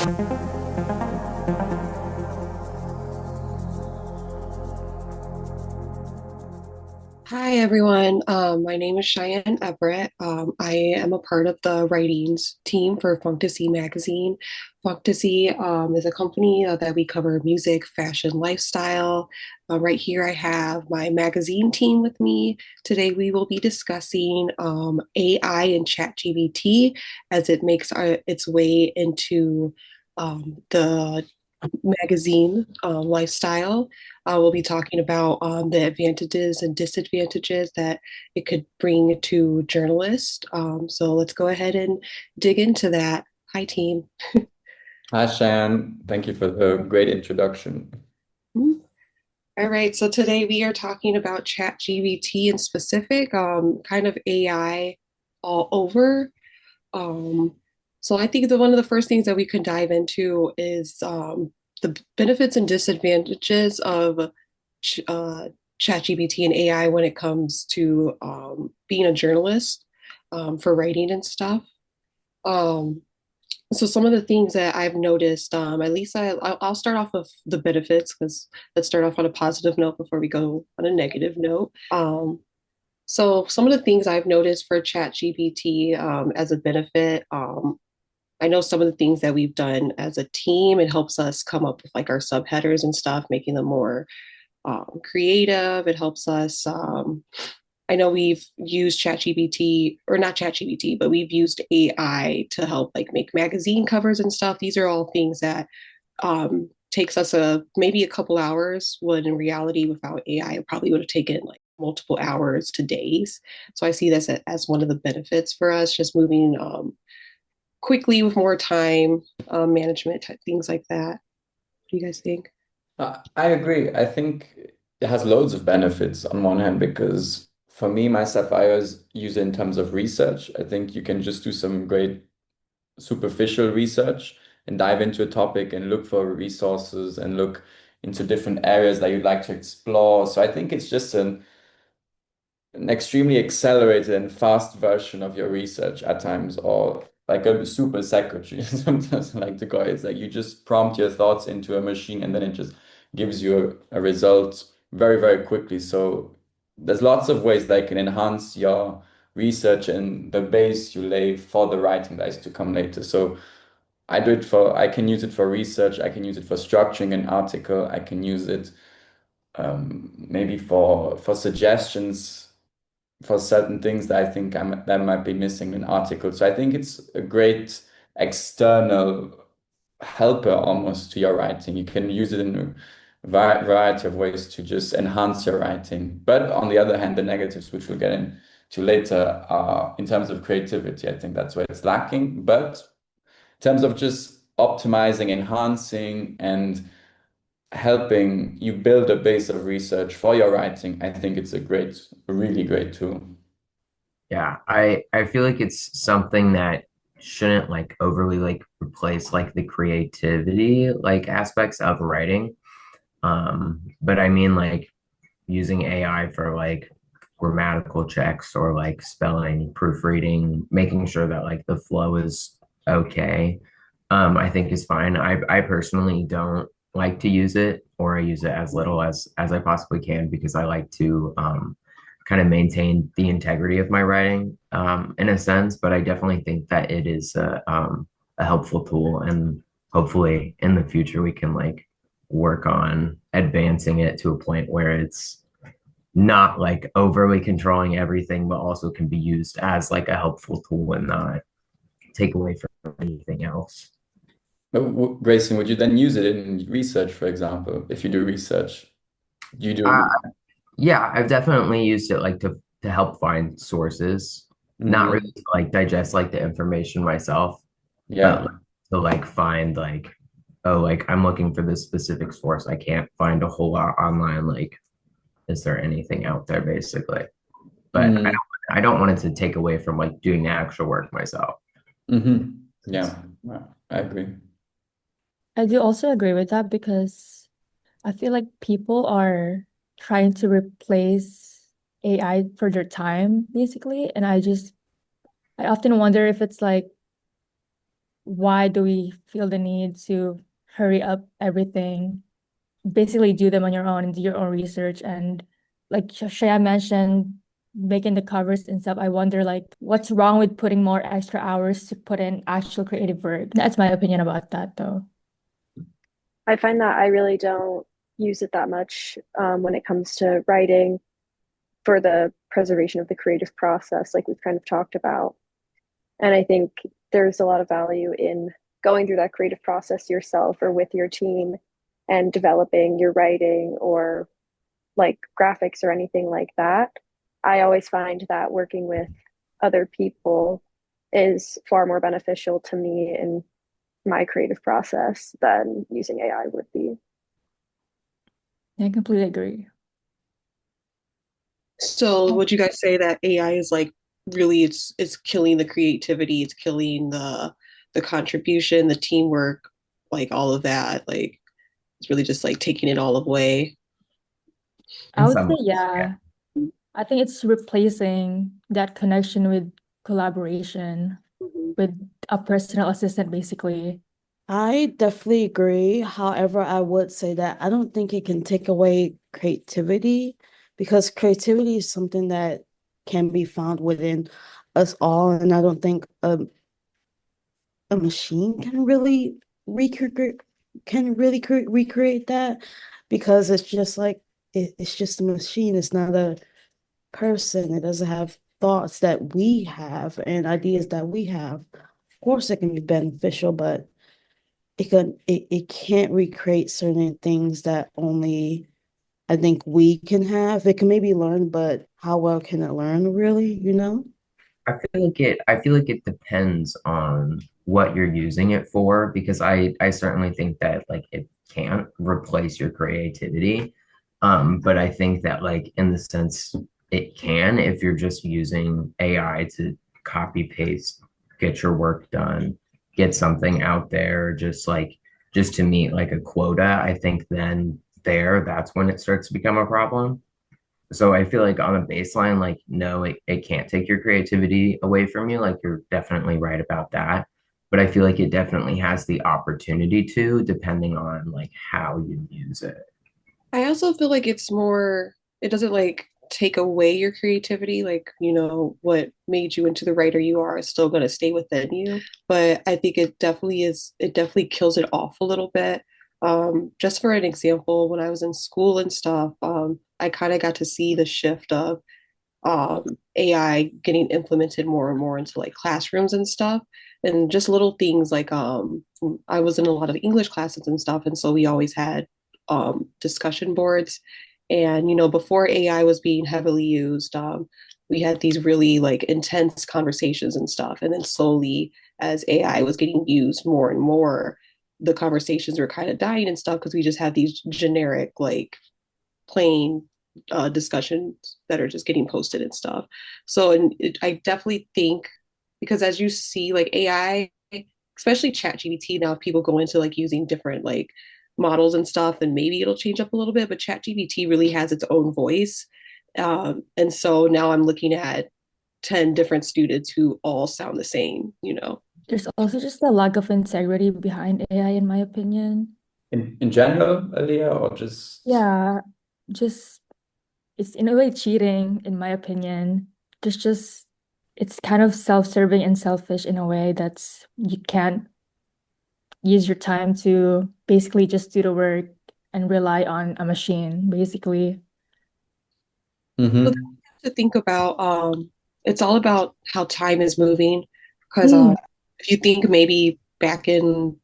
Hi, everyone. My name is Cheyenne Everett. I am a part of the writings team for Funktasy Magazine. Funktasy is a company that we cover music, fashion, lifestyle. Right here, I have my magazine team with me. Today, we will be discussing AI and ChatGPT as it makes its way into the magazine lifestyle. We'll be talking about the advantages and disadvantages that it could bring to journalists. So let's go ahead and dig into that. Hi, team. Hi, Shan. Thank you for the great introduction. All right, so today we are talking about ChatGPT in specific, kind of AI all over. Um, so I think that one of the first things that we could dive into is the benefits and disadvantages of ChatGPT and AI when it comes to being a journalist for writing and stuff. Um, so some of the things that I've noticed, at least I'll start off with the benefits because let's start off on a positive note before we go on a negative note. So some of the things I've noticed for ChatGPT as a benefit, I know some of the things that we've done as a team. It helps us come up with like our subheaders and stuff, making them more creative. It helps us. I know we've used ChatGPT or not ChatGPT, but we've used AI to help like make magazine covers and stuff. These are all things that takes us maybe a couple hours. When in reality, without AI, it probably would have taken like multiple hours to days. So I see this as one of the benefits for us, just moving quickly with more time management type things like that. What do you guys think? I agree. I think it has loads of benefits on one hand because for me, myself, I always use it in terms of research. I think you can just do some great superficial research and dive into a topic and look for resources and look into different areas that you'd like to explore. So I think it's just an extremely accelerated and fast version of your research at times, or like a super secretary. Sometimes I like to call it. It's like you just prompt your thoughts into a machine and then it just gives you a result very, very quickly. So there's lots of ways that can enhance your research and the base you lay for the writing that is to come later. So I can use it for research, I can use it for structuring an article, I can use it maybe for suggestions for certain things that I think that might be missing in articles. So I think it's a great external helper almost to your writing. You can use it in a variety of ways to just enhance your writing. But on the other hand, the negatives, which we'll get into later, are in terms of creativity. I think that's where it's lacking. But in terms of just optimizing, enhancing, and helping you build a base of research for your writing, I think it's a really great tool. Yeah, I feel like it's something that shouldn't like overly like replace like the creativity like aspects of writing. But I mean like using AI for like grammatical checks or like spelling, proofreading, making sure that like the flow is okay. I think is fine. I personally don't like to use it, or I use it as little as I possibly can because I like to kind of maintain the integrity of my writing in a sense. But I definitely think that it is a helpful tool, and hopefully in the future we can like work on advancing it to a point where it's not like overly controlling everything, but also can be used as like a helpful tool and not take away from anything else. But Grayson, would you then use it in research, for example, if you do research? You Uh, do. yeah, I've definitely used it like to help find sources, not really Mhm. to like digest like the information myself, but like, Yeah. to like find like, oh, like I'm looking for this specific source. I can't find a whole lot online. Like, is there anything out there basically? But Mm. I don't want it to take away from like doing the actual work myself. Yeah, I agree. I do also agree with that because I feel like people are trying to replace AI for their time, basically. And I often wonder if it's like why do we feel the need to hurry up everything? Basically do them on your own and do your own research. And like Shreya mentioned, making the covers and stuff, I wonder like what's wrong with putting more extra hours to put in actual creative work. That's my opinion about that though. I find that I really don't use it that much when it comes to writing for the preservation of the creative process, like we've kind of talked about. And I think there's a lot of value in going through that creative process yourself or with your team and developing your writing or like graphics or anything like that. I always find that working with other people is far more beneficial to me in my creative process than using AI would be. I completely agree. So would you guys say that AI is like really it's killing the creativity, it's killing the contribution, the teamwork, like all of that. Like it's really just like taking it all away. I In would some say, ways, yeah. yeah. I think it's replacing that connection with collaboration Mhm. with a personal assistant, basically. I definitely agree. However, I would say that I don't think it can take away creativity because creativity is something that can be found within us all. And I don't think a machine can really recreate that because it's just like it's just a machine. It's not a person. It doesn't have thoughts that we have and ideas that we have. Of course, it can be beneficial, but it can't recreate certain things that only I think we can have. It can maybe learn, but how well can it learn really, you know? I feel like it depends on what you're using it for because I certainly think that like it can't replace your creativity. But I think that like in the sense it can if you're just using AI to copy paste, get your work done, get something out there just to meet like a quota, I think then that's when it starts to become a problem. So I feel like on a baseline, like, no, it can't take your creativity away from you. Like, you're definitely right about that. But I feel like it definitely has the opportunity to, depending on like how you use it. I also feel like it's more, it doesn't like take away your creativity, like, you know, what made you into the writer you are is still going to stay within you. But I think it definitely kills it off a little bit. Just for an example, when I was in school and stuff, I kind of got to see the shift of AI getting implemented more and more into like classrooms and stuff. And just little things like I was in a lot of English classes and stuff, and so we always had discussion boards. And you know, before AI was being heavily used, we had these really like intense conversations and stuff. And then slowly, as AI was getting used more and more, the conversations were kind of dying and stuff because we just had these generic like plain discussions that are just getting posted and stuff. So, and I definitely think because as you see, like AI, especially ChatGPT, now people go into like using different like models and stuff, and maybe it'll change up a little bit. But ChatGPT really has its own voice, and so now I'm looking at 10 different students who all sound the same. You know. There's also just a lack of integrity behind AI, in my opinion. In general, Aliyah, or just Yeah, just it's in a way cheating, in my opinion. There's just it's kind of self-serving and selfish in a way that's you can't use your time to basically just do the work and rely on a machine, basically. But mm-hmm. to think about, it's all about how time is moving. Because Mm. if you think maybe back in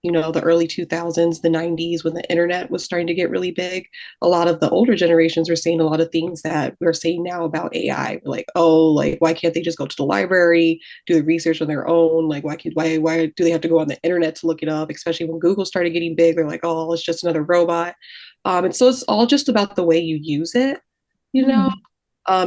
you know, the early 2000s, the 90s, when the internet was starting to get really big, a lot of the older generations were saying a lot of things that we're saying now about AI. Like, oh, like, why can't they just go to the library, do the research on their own? Like, why do they have to go on the internet to look it up? Especially when Google started getting big, they're like, oh, it's just another robot. And so it's all just about the way you use it, you know? Mm.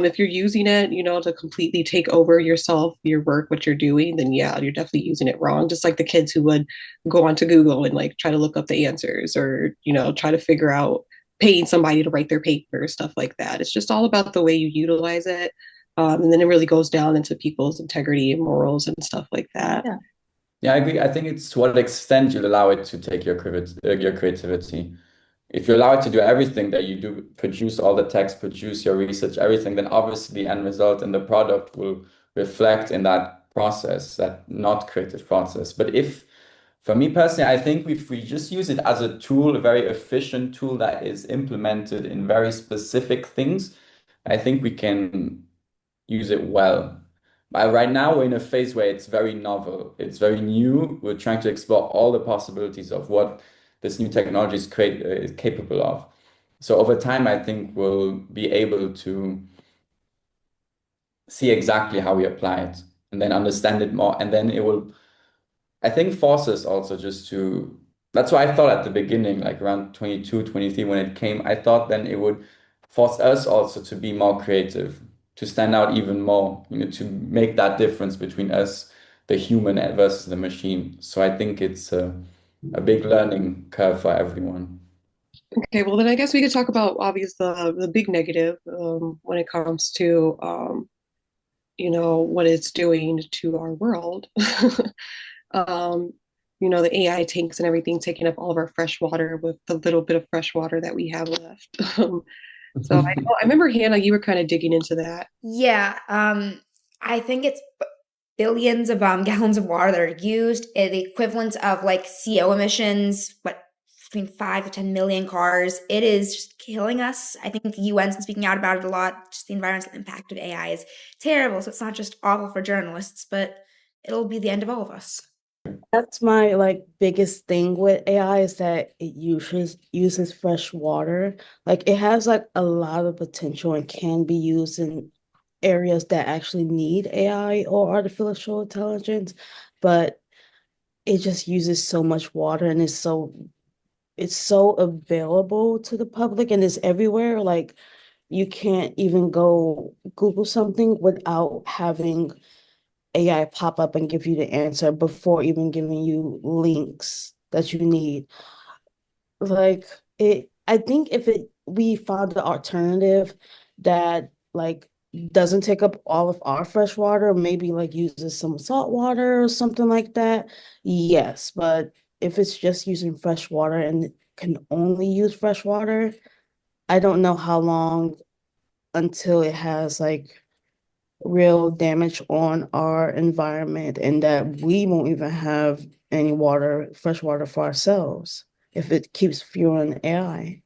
If you're using it, you know, to completely take over yourself, your work, what you're doing, then yeah, you're definitely using it wrong. Just like the kids who would go onto Google and like try to look up the answers or, you know, try to figure out paying somebody to write their paper, stuff like that. It's just all about the way you utilize it. And then it really goes down into people's integrity and morals and stuff like that. Yeah. Yeah, I agree. I think it's to what extent you allow it to take your creativity. If you allow it to do everything that you do, produce all the text, produce your research, everything, then obviously the end result and the product will reflect in that process, that not creative process. But if, for me personally, I think if we just use it as a tool, a very efficient tool that is implemented in very specific things, I think we can use it well. But right now, we're in a phase where it's very novel, it's very new. We're trying to explore all the possibilities of what this new technology is capable of. So over time, I think we'll be able to see exactly how we apply it and then understand it more. And then it will, I think, force us also just to, that's why I thought at the beginning, like around 22, 23, when it came, I thought then it would force us also to be more creative, to stand out even more, to make that difference between us, the human versus the machine. So I think it's a big learning curve for everyone. Okay, well then I guess we could talk about obvious the big negative when it comes to what it's doing to our world. um, the AI tanks and everything taking up all of our fresh water with the little bit of fresh water that we have left. So I remember Hannah, you were kind of digging into that. Yeah, I think it's billions of gallons of water that are used, the equivalent of like CO emissions, what between 5 to 10 million cars. It is just killing us. I think the UN's been speaking out about it a lot. Just the environmental impact of AI is terrible. So it's not just awful for journalists, but it'll be the end of all of us. That's my like biggest thing with AI is that it uses fresh water. Like it has like a lot of potential and can be used in areas that actually need AI or artificial intelligence, but it just uses so much water and it's so available to the public and it's everywhere. Like you can't even go Google something without having AI pop up and give you the answer before even giving you links that you need. Like I think if we found an alternative that like doesn't take up all of our fresh water, maybe like uses some salt water or something like that, yes. But if it's just using fresh water and can only use fresh water, I don't know how long until it has like real damage on our environment and that we won't even have any water, fresh water for ourselves if it keeps fueling AI.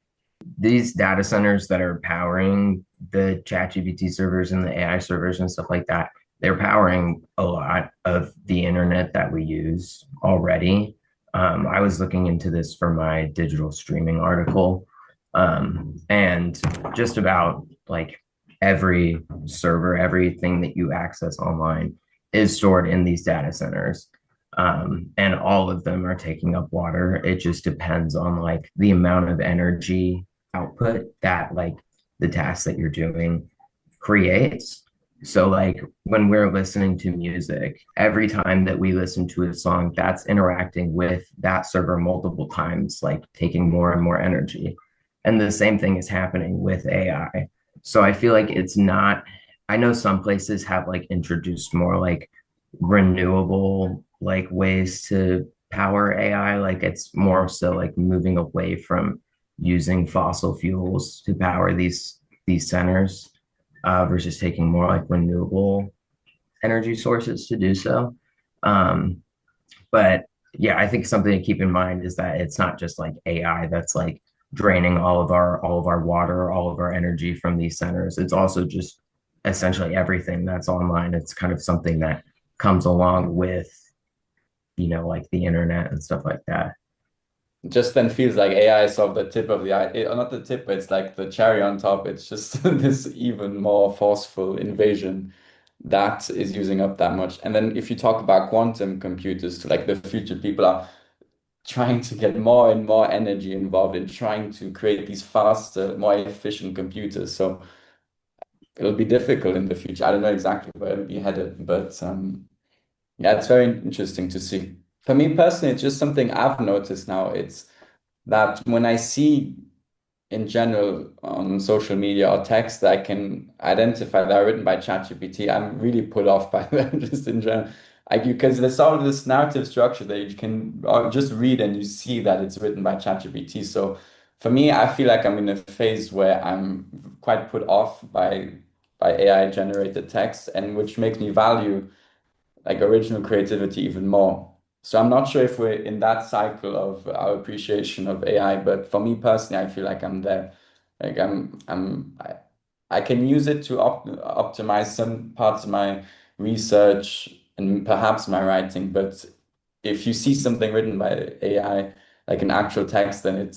These data centers that are powering the ChatGPT servers and the AI servers and stuff like that, they're powering a lot of the internet that we use already. I was looking into this for my digital streaming article, and just about like every server, everything that you access online is stored in these data centers. And all of them are taking up water. It just depends on like the amount of energy output that like the task that you're doing creates. So like when we're listening to music, every time that we listen to a song, that's interacting with that server multiple times, like taking more and more energy. And the same thing is happening with AI. So I feel like it's not, I know some places have like introduced more like renewable like ways to power AI. Like it's more so like moving away from using fossil fuels to power these centers versus taking more like renewable energy sources to do so. Um, but yeah, I think something to keep in mind is that it's not just like AI that's like draining all of our water, all of our energy from these centers. It's also just essentially everything that's online. It's kind of something that comes along with, like the internet and stuff like that. Just then feels like AI is sort of the tip of the eye, not the tip, but it's like the cherry on top. It's just this even more forceful invasion that is using up that much. And then if you talk about quantum computers to like the future, people are trying to get more and more energy involved in trying to create these faster, more efficient computers. So it'll be difficult in the future. I don't know exactly where it'll be headed, but yeah, it's very interesting to see. For me personally, it's just something I've noticed now. It's that when I see in general on social media or text that I can identify that are written by ChatGPT, I'm really put off by them just in general. Like because there's sort of this narrative structure that you can just read and you see that it's written by ChatGPT. So for me, I feel like I'm in a phase where I'm quite put off by AI generated text, and which makes me value like original creativity even more. So I'm not sure if we're in that cycle of our appreciation of AI, but for me personally, I feel like I'm there. Like I can use it to optimize some parts of my research and perhaps my writing, but if you see something written by AI, like an actual text, then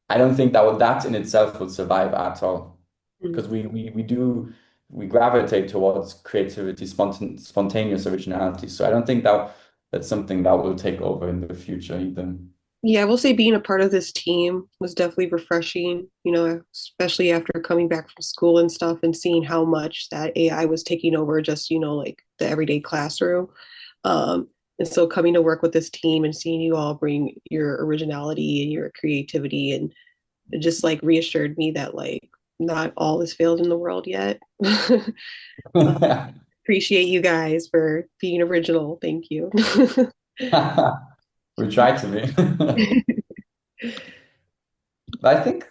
I don't think that in itself will survive at all. Mm. Because we gravitate towards creativity, spontaneous originality. So I don't think that's something that will take over in the future either. Yeah, I will say being a part of this team was definitely refreshing, especially after coming back from school and stuff and seeing how much that AI was taking over just, like the everyday classroom. And so coming to work with this team and seeing you all bring your originality and your creativity, and it just like reassured me that like not all is failed in the world yet. Appreciate you guys for being original. Thank you. We try to be. But I think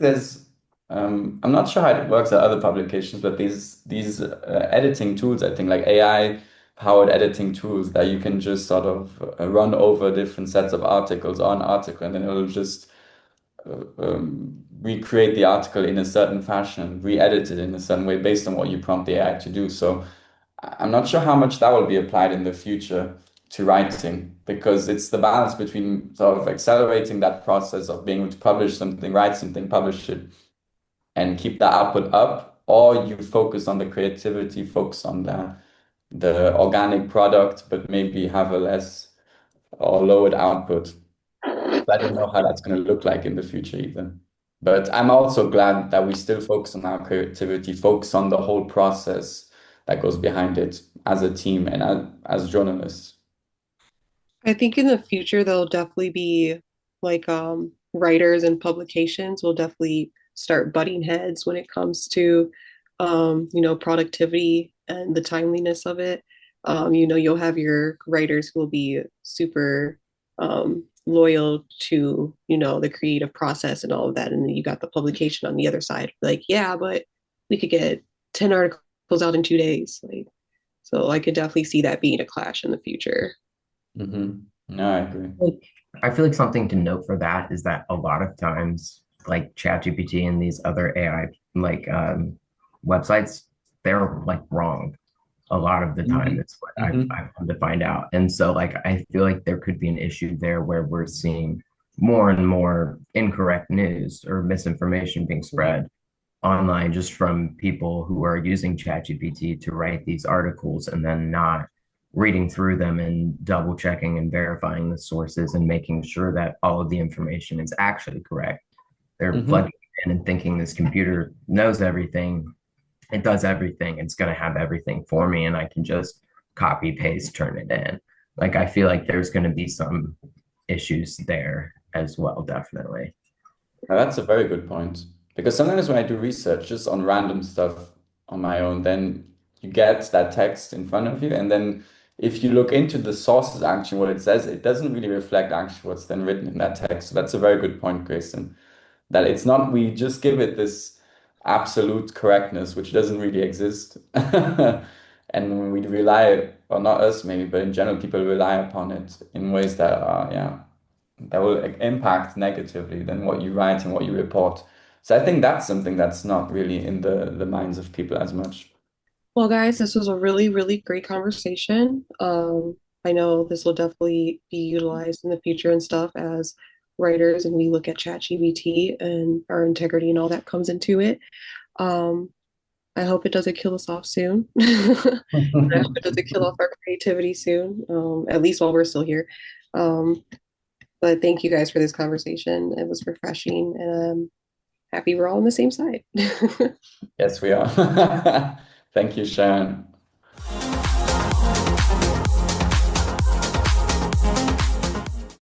I'm not sure how it works at other publications, but these editing tools, I think like AI powered editing tools that you can just sort of run over different sets of articles or an article, and then it'll just recreate the article in a certain fashion, re-edit it in a certain way based on what you prompt the AI to do. So I'm not sure how much that will be applied in the future to writing, because it's the balance between sort of accelerating that process of being able to publish something, write something, publish it, and keep the output up, or you focus on the creativity, focus on the organic product, but maybe have a less or lowered output. So I don't know how that's going to look like in the future either. But I'm also glad that we still focus on our creativity, focus on the whole process that goes behind it as a team and as journalists. I think in the future there'll definitely be like writers and publications will definitely start butting heads when it comes to productivity and the timeliness of it. You'll have your writers who will be super loyal to, the creative process and all of that. And then you got the publication on the other side. Like, yeah, but we could get 10 articles out in 2 days. Like, so I could definitely see that being a clash in the future. No, I agree. Like, I feel like something to note for that is that a lot of times, like ChatGPT and these other AI like websites, they're like wrong a lot of the time. It's what I've come to find out. And so like I feel like there could be an issue there where we're seeing more and more incorrect news or misinformation being spread online just from people who are using ChatGPT to write these articles and then not reading through them and double checking and verifying the sources and making sure that all of the information is actually correct. They're plugging in and thinking this computer knows everything. It does everything. It's going to have everything for me, and I can just copy, paste, turn it in. Like, I feel like there's going to be some issues there as well, definitely. Now, that's a very good point. Because sometimes when I do research just on random stuff on my own, then you get that text in front of you. And then if you look into the sources, actually, what it says, it doesn't really reflect actually what's then written in that text. So that's a very good point, Grayson. That it's not, we just give it this absolute correctness, which doesn't really exist. And we rely, or not us maybe, but in general, people rely upon it in ways that are, yeah, that will impact negatively than what you write and what you report. So I think that's something that's not really in the minds of people as much. Well, guys, this was a really, really great conversation. I know this will definitely be utilized in the future and stuff as writers, and we look at ChatGPT and our integrity and all that comes into it. Um, I hope it doesn't kill us off soon. I hope it doesn't kill off our creativity soon, at least while we're still here. Um, but thank you guys for this conversation. It was refreshing, and I'm happy we're all on the same side. Yes, we are. Thank you, Sharon.